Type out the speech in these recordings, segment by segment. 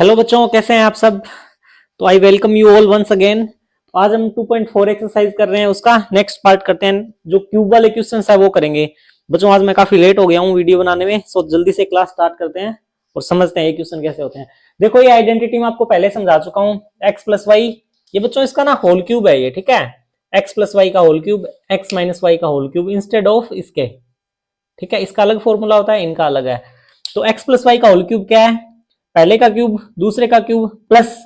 Hello बच्चों, कैसे हैं आप सब। तो I welcome you all once again. तो आज हम 2.4 एक्सरसाइज कर रहे हैं, उसका नेक्स्ट पार्ट करते हैं। जो क्यूब वाले क्वेश्चंस है वो करेंगे। बच्चों आज मैं काफी लेट हो गया हूँ वीडियो बनाने में, सो जल्दी से क्लास स्टार्ट करते हैं और समझते हैं ये क्वेश्चन कैसे होते हैं। देखो ये आइडेंटिटी मैं आपको पहले समझा चुका हूँ, एक्स प्लस वाई। ये बच्चों इसका ना होल क्यूब है ये, ठीक है। एक्स प्लस वाई का whole cube, x minus y का होल क्यूब इंस्टेड ऑफ इसके, ठीक है। इसका अलग फॉर्मूला होता है, इनका अलग है। तो एक्स प्लस वाई का होल क्यूब क्या है, पहले का क्यूब दूसरे का क्यूब प्लस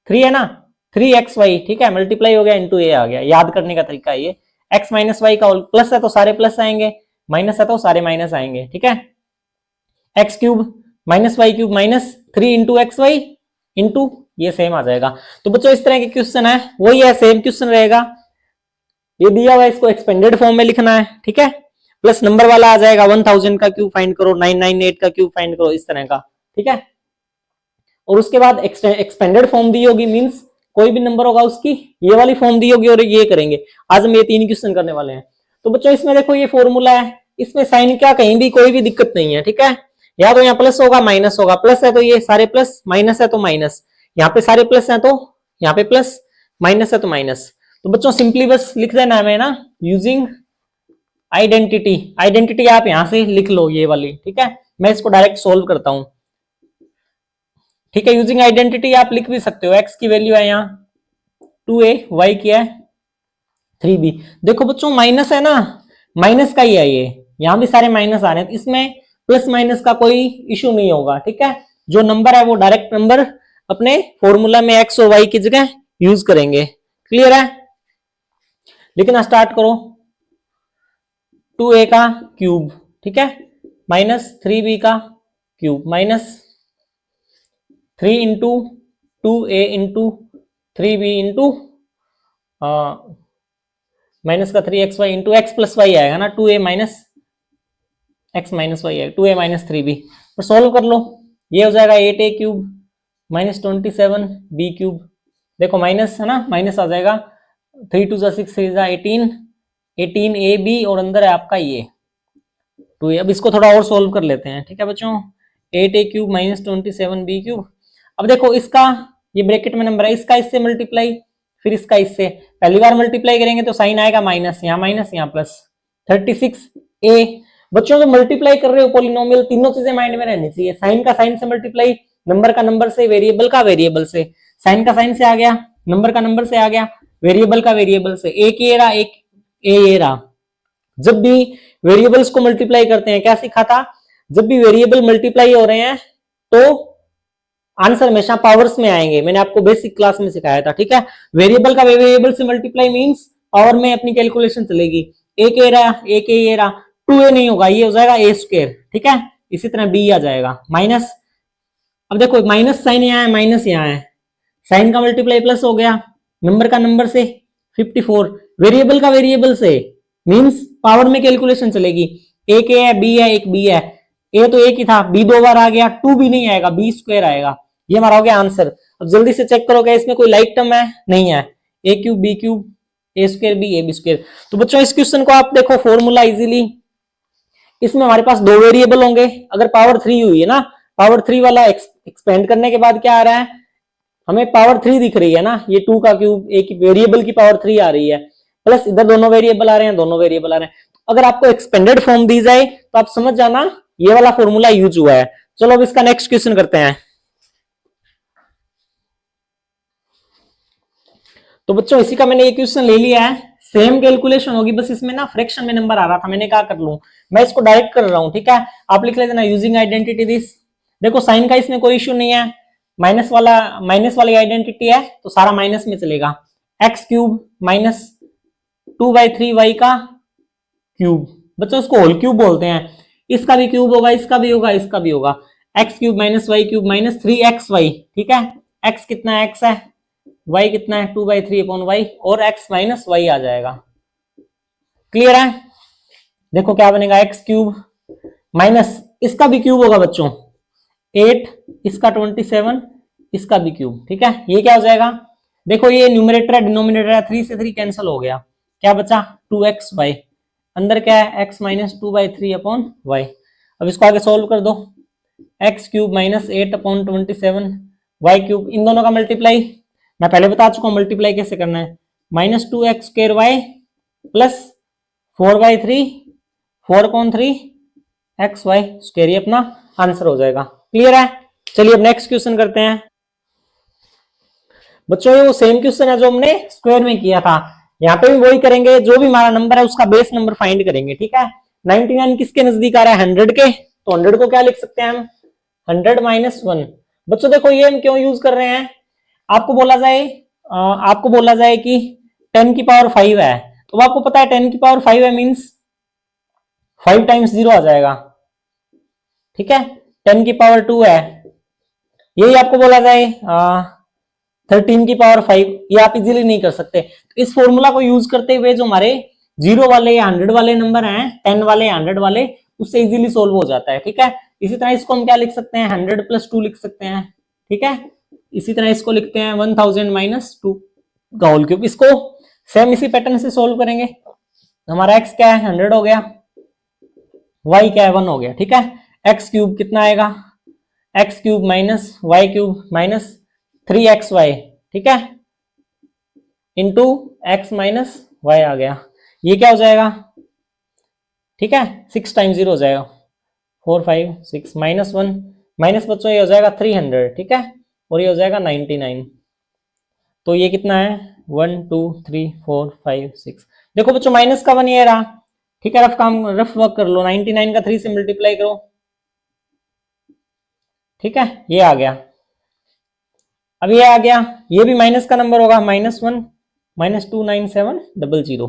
3 है ना, 3xy, ठीक है। मल्टीप्लाई हो गया इंटू ए आ गया। याद करने का तरीका है ये। x माइनस वाई का होल प्लस है तो सारे प्लस आएंगे, माइनस है तो सारे माइनस आएंगे, ठीक है। X cube minus y cube minus 3 into x y into ये सेम आ जाएगा। तो बच्चों इस तरह के क्वेश्चन है, वही है, सेम क्वेश्चन रहेगा। ये दिया हुआ है, इसको एक्सपेंडेड फॉर्म में लिखना है, ठीक है। प्लस नंबर वाला आ जाएगा, 1000 का क्यूब फाइंड करो, 998 का क्यूब फाइंड करो, इस तरह का, ठीक है। और उसके बाद एक्सपेंडेड फॉर्म दी होगी, मींस कोई भी नंबर होगा उसकी ये वाली फॉर्म दी होगी, और ये करेंगे। आज हम ये 3 क्वेश्चन करने वाले हैं। तो बच्चों इसमें देखो ये फॉर्मूला है, इसमें साइन क्या कहीं भी कोई भी दिक्कत नहीं है, ठीक है। या तो यहाँ प्लस होगा माइनस होगा, प्लस है तो ये सारे प्लस, माइनस है तो माइनस, यहाँ पे सारे प्लस है तो यहाँ पे प्लस, माइनस है तो माइनस। तो बच्चों सिंपली बस लिख देना है ना, यूजिंग आइडेंटिटी। आइडेंटिटी आप यहां से लिख लो ये वाली, ठीक है। मैं इसको डायरेक्ट सोल्व करता हूं, ठीक है। यूजिंग आइडेंटिटी आप लिख भी सकते हो। एक्स की वैल्यू है यहाँ 2a, वाई की है 3b। देखो बच्चों माइनस है ना, माइनस का ही है ये, यहां भी सारे माइनस आ रहे हैं, इसमें प्लस माइनस का कोई इश्यू नहीं होगा, ठीक है। जो नंबर है वो डायरेक्ट नंबर अपने फॉर्मूला में एक्स और वाई की जगह यूज करेंगे। क्लियर है। लेकिन स्टार्ट करो। 2a का क्यूब, ठीक है, माइनस 3b का cube, minus 3 into 2a into 3b into minus का 3xy into x plus Y आएगा ना, 2a minus x minus Y आएगा, 2a माइनस 3b। तो सोल्व कर लो, ये हो जाएगा 8a cube minus 27b cube. देखो माइनस है ना, माइनस आ जाएगा, 3 2 6 3 18, 18ab और अंदर है आपका ये 2a। अब इसको थोड़ा और सोल्व कर लेते हैं, ठीक है बच्चों। 8a cube minus 27b cube. अब देखो इसका ये ब्रैकेट में नंबर है, इसका इससे मल्टीप्लाई, फिर इसका इससे। पहली बार मल्टीप्लाई करेंगे तो साइन आएगा माइनस, यहाँ प्लस 36a। बच्चों जो मल्टीप्लाई कर रहे हो पॉलिनोमियल, तीनों चीजें माइंड में रहनी चाहिए। साइन का साइन से मल्टीप्लाई, नंबर का नंबर से, वेरिएबल का वेरिएबल से। साइन का साइन से आ गया, नंबर का नंबर से आ गया, वेरिएबल का वेरिएबल से। एक ये रहा, एक ये रहा। जब भी वेरिएबल्स को मल्टीप्लाई करते हैं, क्या सीखा था, जब भी वेरिएबल मल्टीप्लाई हो रहे हैं तो आंसर हमेशा पावर्स में आएंगे। मैंने आपको बेसिक क्लास में सिखाया था, ठीक है। वेरिएबल का वेरिएबल से मल्टीप्लाई मींस पावर में अपनी कैलकुलेशन चलेगी। एक ए रहा, एक ए रहा, 2a नहीं होगा, ये हो जाएगा a स्क्वायर, ठीक है। इसी तरह b आ जाएगा माइनस। अब देखो माइनस साइन यहाँ है, माइनस यहाँ है, साइन का मल्टीप्लाई प्लस हो गया, नंबर का नंबर से 54, वेरिएबल का वेरिएबल से, मींस पावर में कैलकुलेशन चलेगी। एक ए है, बी है, एक बी है। ए तो एक ही था, बी 2 बार आ गया, 2b नहीं आएगा, b स्क्वायर आएगा। ये हमारा हो गया आंसर। अब जल्दी से चेक करो क्या इसमें कोई लाइक टर्म है, नहीं है। a cube b cube a square b a b square. तो बच्चों इस क्वेश्चन को आप देखो फॉर्मूला इजीली, इसमें हमारे पास 2 वेरिएबल होंगे। अगर पावर 3 हुई है ना, पावर 3 वाला एक्सपेंड करने के बाद क्या आ रहा है, हमें पावर 3 दिख रही है ना, ये 2 का क्यूब, एक वेरिएबल की पावर 3 आ रही है, प्लस इधर दोनों वेरिएबल आ रहे हैं, दोनों वेरिएबल आ रहे हैं। अगर आपको एक्सपेंडेड फॉर्म दी जाए तो आप समझ जाना ये वाला फॉर्मूला यूज हुआ है। चलो अब इसका नेक्स्ट क्वेश्चन करते हैं। तो बच्चों इसी का मैंने ये क्वेश्चन ले लिया है, सेम कैलकुलेशन होगी, बस इसमें ना फ्रैक्शन में नंबर आ रहा था, मैंने क्या कर लूं, मैं इसको डायरेक्ट कर रहा हूं, ठीक है। आप लिख लेते ना, यूजिंग आइडेंटिटी दिस। देखो साइन का इसमें कोई इश्यू नहीं है, माइनस वाली आइडेंटिटी है तो सारा माइनस में चलेगा। एक्स क्यूब माइनस 2/3 वाई का क्यूब, बच्चों इसको होल क्यूब बोलते हैं। इसका भी क्यूब होगा, इसका भी होगा, इसका भी होगा। X cube minus y cube minus 3xy, ठीक है। एक्स कितना है, एक्स है, y कितना है 2/3/y, और x माइनस वाई आ जाएगा। क्लियर है। देखो क्या बनेगा, एक्स क्यूब माइनस, इसका भी क्यूब होगा बच्चों 8, इसका 27, इसका भी क्यूब, ठीक है। ये क्या हो जाएगा, देखो ये न्यूमरेटर है, डिनोमिनेटर है, 3 से 3 कैंसिल हो गया, क्या बचा 2xy, अंदर क्या है x माइनस 2/3/y। अब इसको आगे सोल्व कर दो, X cube minus 8/27 Y cube, इन दोनों का मल्टीप्लाई मैं पहले बता चुका हूं मल्टीप्लाई कैसे करना है, -2x² प्लस 4/3 4/3 xy², ये अपना आंसर हो जाएगा। क्लियर है? चलिए अब नेक्स्ट क्वेश्चन करते हैं बच्चों। ये वो सेम क्वेश्चन है जो हमने स्क्वायर में किया था, यहाँ पे भी वही करेंगे, जो भी हमारा नंबर है उसका बेस नंबर फाइंड करेंगे। ठीक है, 99 किसके नजदीक आ रहा है? 100 के, तो 100 को क्या लिख सकते हैं हम? 100 - 1। बच्चों देखो ये हम क्यों यूज कर रहे हैं, आपको बोला जाए कि 10 की पावर 5 है, तो आपको पता है 10 की पावर 5 है मीन्स 5 टाइम्स 0 आ जाएगा। ठीक है, 10 की पावर 2 है, यही आपको बोला जाए 13 की पावर 5, ये आप इजीली नहीं कर सकते। तो इस फॉर्मूला को यूज करते हुए जो हमारे 0 वाले या 100 वाले नंबर हैं, 10 वाले या 100 वाले, उससे इजीली सोल्व हो जाता है। ठीक है, इसी तरह इसको हम क्या लिख सकते हैं? 100 + 2 लिख सकते हैं। ठीक है, इसी तरह इसको लिखते हैं 1000 - 2 का होल क्यूब। इसको सेम इसी पैटर्न से सोल्व करेंगे। हमारा x क्या है? 100 हो गया, y क्या है? 1 हो गया। ठीक है, x क्यूब कितना आएगा? x cube - y cube -3xy, ठीक है, इंटू x - y आ गया। ये क्या हो जाएगा? ठीक है, 6 टाइम्स 0 हो जाएगा, 4 5 6 -1 माइनस बच्चों ये हो जाएगा 300। ठीक है, और ये हो जाएगा 99। तो ये कितना है? 1 2 3 4 5 6। देखो बच्चों माइनस का 1 ये रहा। ठीक है, रफ वर्क कर लो, 99 का 3 से मल्टीप्लाई करो। ठीक है, ये आ गया। अब ये आ गया, ये भी माइनस का नंबर होगा, -1 -29700।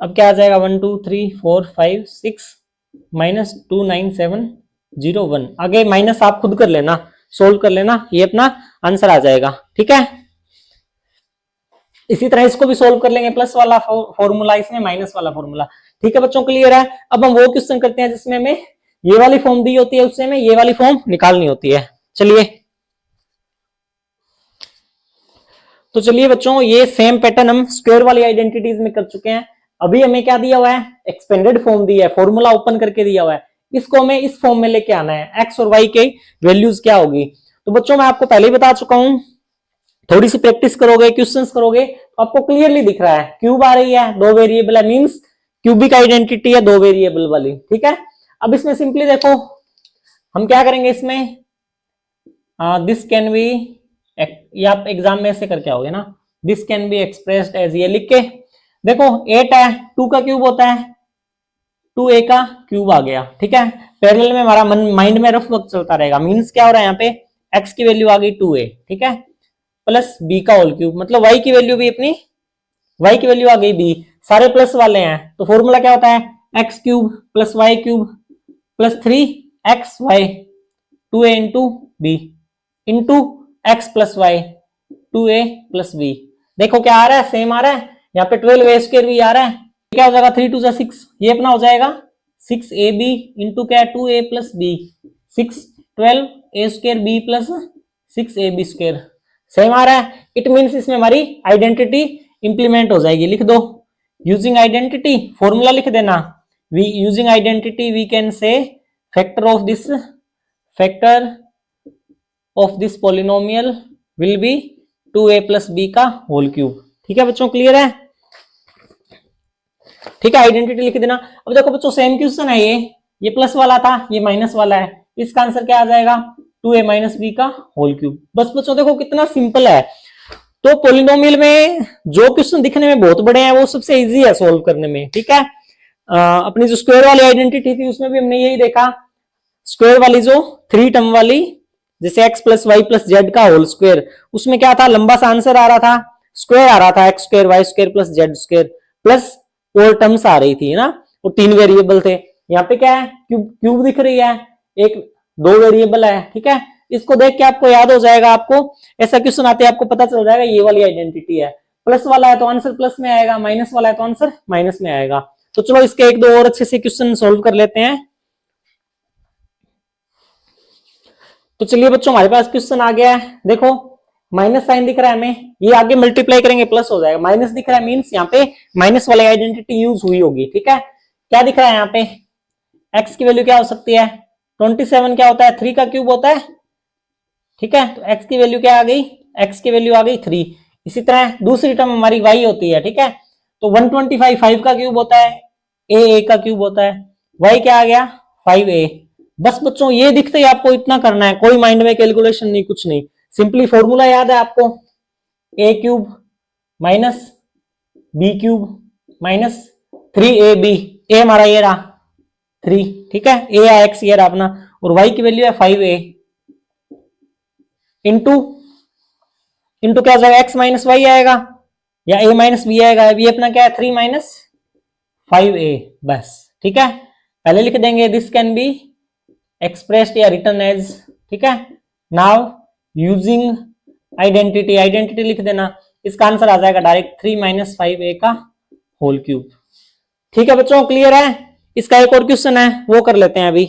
अब क्या आ जाएगा? 1 2 3 4 5 6 -29701। आगे माइनस आप खुद कर लेना, सोल्व कर लेना, ये अपना आंसर आ जाएगा। ठीक है, इसी तरह इसको भी सोल्व कर लेंगे, प्लस वाला फॉर्मूला इसमें, माइनस वाला फॉर्मूला। ठीक है बच्चों, क्लियर है? अब हम वो क्वेश्चन करते हैं जिसमें हमें ये वाली फॉर्म दी होती है, उससे हमें ये वाली फॉर्म निकालनी होती है। चलिए, तो चलिए बच्चों, ये सेम पैटर्न हम स्क्वायर वाली आइडेंटिटीज में कर चुके हैं। अभी हमें क्या दिया हुआ है? एक्सपेंडेड फॉर्म दी है, फॉर्मूला ओपन करके दिया हुआ है, इसको हमें इस फॉर्म में लेके आना है। एक्स और वाई के वैल्यूज क्या होगी? तो बच्चों मैं आपको पहले ही बता चुका हूं, थोड़ी सी प्रैक्टिस करोगे, क्वेश्चंस करोगे, तो आपको क्लियरली दिख रहा है क्यूब आ रही है, 2 वेरिएबल है, मींस क्यूबिक आइडेंटिटी है 2 वेरिएबल वाली। ठीक है, अब इसमें सिंपली देखो हम क्या करेंगे इसमें, दिस कैन बी, ये आप एग्जाम में ऐसे करके आओगे ना, this can be expressed as, ये लिख के देखो 8 है, 2 का क्यूब होता है, 2a का क्यूब आ गया। ठीक है, पैरेलल में हमारा माइंड में रफ वर्क चलता रहेगा। मींस क्या हो रहा है यहाँ पे? x की वैल्यू आ गई 2a, ठीक है, प्लस b का होल क्यूब, मतलब y की वैल्यू भी अपनी, y की वैल्यू आ गई b, सारे प्लस वाले हैं, तो फॉर्मूला क्या होता है? x cube plus y cube plus 3xy 2a into b into x plus y 2a plus b। देखो क्या आ रहा है? सेम आ रहा है, यहाँ पे 12a² भी आ रहा है। क्या हो जाएगा? 3 2 जा 6, ये अपना हो जाएगा 6ab इंटू क्या? 2a plus b, 6 12a² b plus 6ab²। Same आ रहा है, इट मीन्स इसमें हमारी आइडेंटिटी इंप्लीमेंट हो जाएगी। लिख दो, यूजिंग आइडेंटिटी, फॉर्मूला लिख देना, we using identity we can say factor of this polynomial will be 2a plus b का होल क्यूब। ठीक है बच्चों, क्लियर है? ठीक है, आइडेंटिटी लिख देना। अब देखो बच्चों सेम क्वेश्चन है, ये प्लस वाला था, ये माइनस वाला है, इसका आंसर क्या आ जाएगा? 2a माइनस b का होल क्यूब। बस बच्चों देखो कितना सिंपल है। तो पॉलिनोमियल में जो क्वेश्चन दिखने में बहुत बड़े हैं वो सबसे इजी है सोल्व करने में। ठीक है, अपनी जो स्क्वायर वाली आइडेंटिटी थी उसमें भी हमने यही देखा, स्क्वायर वाली जो 3 टर्म वाली, जैसे x plus y plus z का होल स्क्वायर, उसमें क्या था? लंबा सा आंसर आ रहा था, स्क्वायर आ रहा था, x² y² plus z² plus और टर्म्स आ रही थी ना, और 3 वेरिएबल थे। यहाँ पे क्या है? क्यूब दिख रही है, एक 2 वेरिएबल है। ठीक है, इसको देख के आपको याद हो जाएगा, आपको ऐसा क्वेश्चन आते हैं आपको पता चल जाएगा ये वाली आइडेंटिटी है। प्लस वाला है तो आंसर प्लस में आएगा, माइनस वाला है तो आंसर माइनस में आएगा। तो चलो इसके 1 2 और अच्छे से क्वेश्चन सोल्व कर लेते हैं। तो चलिए बच्चों हमारे पास क्वेश्चन आ गया है, देखो माइनस साइन दिख रहा है हमें, ये आगे मल्टीप्लाई करेंगे प्लस हो जाएगा, माइनस दिख रहा है मींस यहाँ पे माइनस वाली आइडेंटिटी यूज हुई होगी। ठीक है, क्या दिख रहा है यहाँ पे? x की वैल्यू क्या हो सकती है? 27 क्या होता है? 3 का क्यूब होता है। ठीक है, तो x की वैल्यू क्या आ गई, x की वैल्यू आ गई 3। इसी तरह दूसरी टर्म हमारी y होती है, ठीक है, तो 125 5 का क्यूब होता है, a का क्यूब होता है, y क्या आ गया 5a। बस बच्चों ये दिखते ही आपको इतना करना है, कोई माइंड में कैलकुलेशन नहीं, कुछ नहीं, सिंपली फॉर्मूला याद है आपको, a cube minus b cube minus 3ab, a हमारा ये रहा 3, ठीक है, a या x ये रहा अपना, और y की वैल्यू है 5a इंटू क्या हो जाएगा, x माइनस वाई आएगा या a माइनस बी आएगा, अभी अपना क्या है 3 माइनस 5a, बस, ठीक है, पहले लिख देंगे दिस कैन बी एक्सप्रेस्ड या रिटर्न एज, ठीक है, नाउ यूजिंग आइडेंटिटी, आइडेंटिटी लिख देना, इसका आंसर आ जाएगा डायरेक्ट 3 माइनस 5a का होल क्यूब। ठीक है बच्चों, क्लियर है। इसका एक और क्वेश्चन है वो कर लेते हैं अभी।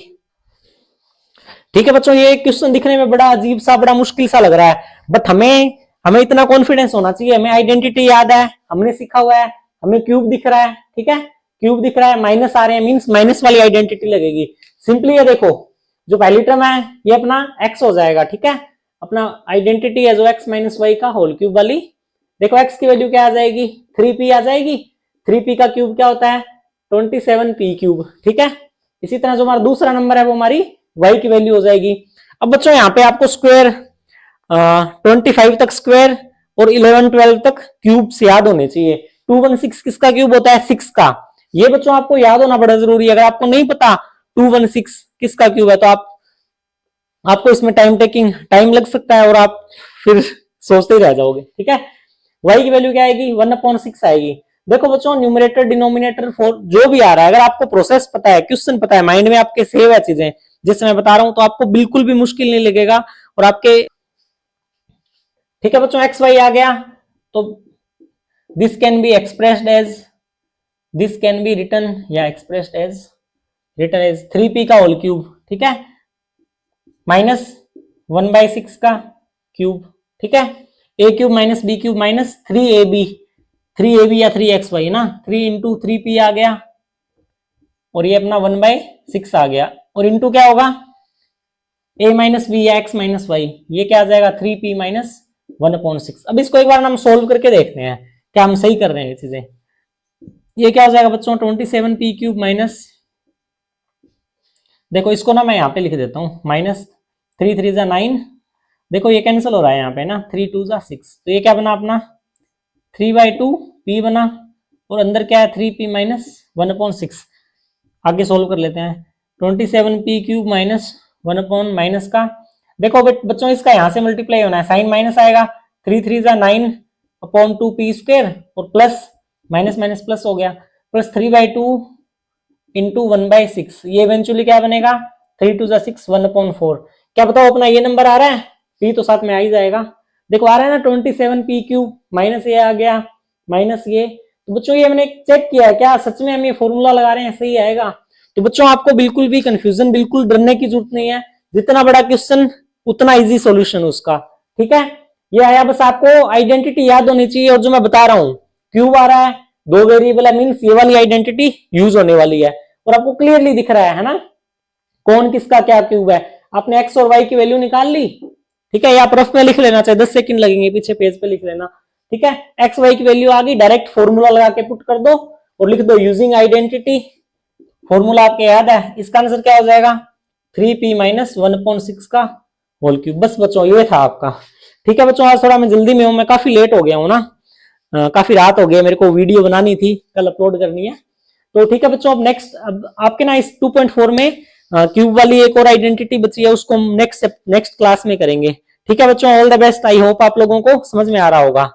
ठीक है बच्चों, ये क्वेश्चन दिखने में बड़ा अजीब सा, बड़ा मुश्किल सा लग रहा है, बट हमें इतना कॉन्फिडेंस होना चाहिए, हमें आइडेंटिटी याद है, हमने सीखा हुआ है, हमें क्यूब दिख रहा है, ठीक है, क्यूब दिख रहा है, माइनस आ रहे हैं, मींस माइनस वाली आइडेंटिटी लगेगी। सिंपली ये देखो, जो पहली टर्म है ये अपना x हो जाएगा, ठीक है, अपना आइडेंटिटी है जो x माइनस वाई का होल क्यूब वाली। देखो x की वैल्यू क्या आ जाएगी, 3p आ जाएगी, 3p का क्यूब क्या होता है 27p क्यूब, ठीक है। इसी तरह जो हमारा दूसरा नंबर है वो हमारी y की वैल्यू हो जाएगी। अब बच्चों यहाँ पे आपको स्क्वायर 25 तक स्क्वायर और 11 12 तक क्यूब याद होने चाहिए। 216 किसका क्यूब होता है 6 का, ये बच्चों आपको याद होना बड़ा जरूरी है। अगर आपको नहीं पता 216 किसका क्यूब है तो आपको इसमें टाइम लग सकता है और आप फिर सोचते ही रह जाओगे, ठीक है। y की वैल्यू क्या आएगी 1/6 आएगी। देखो बच्चों, न्यूमरेटर डिनोमिनेटर फोर जो भी आ रहा है, अगर आपको प्रोसेस पता है, क्वेश्चन पता है, माइंड में आपके सेव है चीजें जिससे मैं बता रहा हूं, तो आपको बिल्कुल भी मुश्किल नहीं लगेगा और आपके, ठीक है बच्चों, एक्स वाई आ गया तो this can be expressed as, this can be written या expressed as, written as 3p का होल क्यूब, ठीक है, माइनस 1/6 का क्यूब, ठीक है, a cube minus b cube minus 3ab या 3xy ना, 3 इंटू 3p आ गया और ये अपना 1/6 आ गया, और इंटू क्या होगा a माइनस बी या x माइनस वाई, ये क्या आ जाएगा 3p माइनस 1/6। अब इसको एक बार हम सोल्व करके देखते हैं क्या हम सही कर रहे हैं चीजें। ये क्या हो जाएगा बच्चों 27p क्यूब माइनस, देखो इसको ना मैं यहाँ पे लिख देता हूँ, माइनस 3 3 जा 9, देखो ये कैंसिल हो रहा है यहाँ पे ना, 3 2 जा 6, तो ये क्या बना अपना 3/2 p बना, और अंदर क्या है 3p माइनस 1/6। आगे सोल्व कर लेते हैं, 27p क्यूब माइनस 1 माइनस का, देखो बच्चों इसका यहाँ से मल्टीप्लाई होना है, साइन माइनस आएगा, 3 3 जा 9/2p स्क्वायर और प्लस माइनस माइनस प्लस हो गया, प्लस 3/2 इंटू 1/6, ये इवेंचुअली क्या बनेगा 3 2 जा 6 1/4। क्या बताओ अपना ये नंबर आ रहा है, p तो साथ में आ ही जाएगा, देखो आ रहा है ना 27p क्यूब माइनस ये आ गया माइनस ये, तो बच्चों ये मैंने चेक किया है क्या सच में हम ये फॉर्मूला लगा रहे हैं सही आएगा। तो बच्चों आपको बिल्कुल भी कंफ्यूजन, बिल्कुल डरने की जरूरत नहीं है, जितना बड़ा क्वेश्चन उतना इजी सॉल्यूशन उसका, ठीक है। ये आया, बस आपको आइडेंटिटी याद होनी चाहिए, और जो मैं बता रहा हूँ क्यूब आ रहा है, 2 वेरिएबल है, मींस ये वाली आइडेंटिटी यूज होने वाली है, और आपको क्लियरली दिख रहा है ना कौन किसका क्या क्यूब है। आपने एक्स और वाई की वैल्यू निकाल ली, ठीक है, या आप रफ में लिख लेना, चाहे 10 सेकंड लगेंगे, पीछे पेज पे लिख लेना, ठीक है। एक्स वाई की वैल्यू आ गई, डायरेक्ट फॉर्मूला लगा के पुट कर दो और लिख दो यूजिंग आइडेंटिटी, फॉर्मूला आपके याद है, इसका आंसर क्या हो जाएगा 3p माइनस 1/6 का होल क्यूब। बस बच्चों ये था आपका, ठीक है बच्चों, आज थोड़ा मैं जल्दी में हूँ, मैं काफी लेट हो गया हूँ ना, काफी रात हो गई, मेरे को वीडियो बनानी थी, कल अपलोड करनी है, तो ठीक है बच्चों। अब नेक्स्ट, अब आपके ना इस 2.4 में क्यूब वाली एक और आइडेंटिटी बची है, उसको हम नेक्स्ट क्लास में करेंगे, ठीक है बच्चों। All the best, I hope आप लोगों को समझ में आ रहा होगा।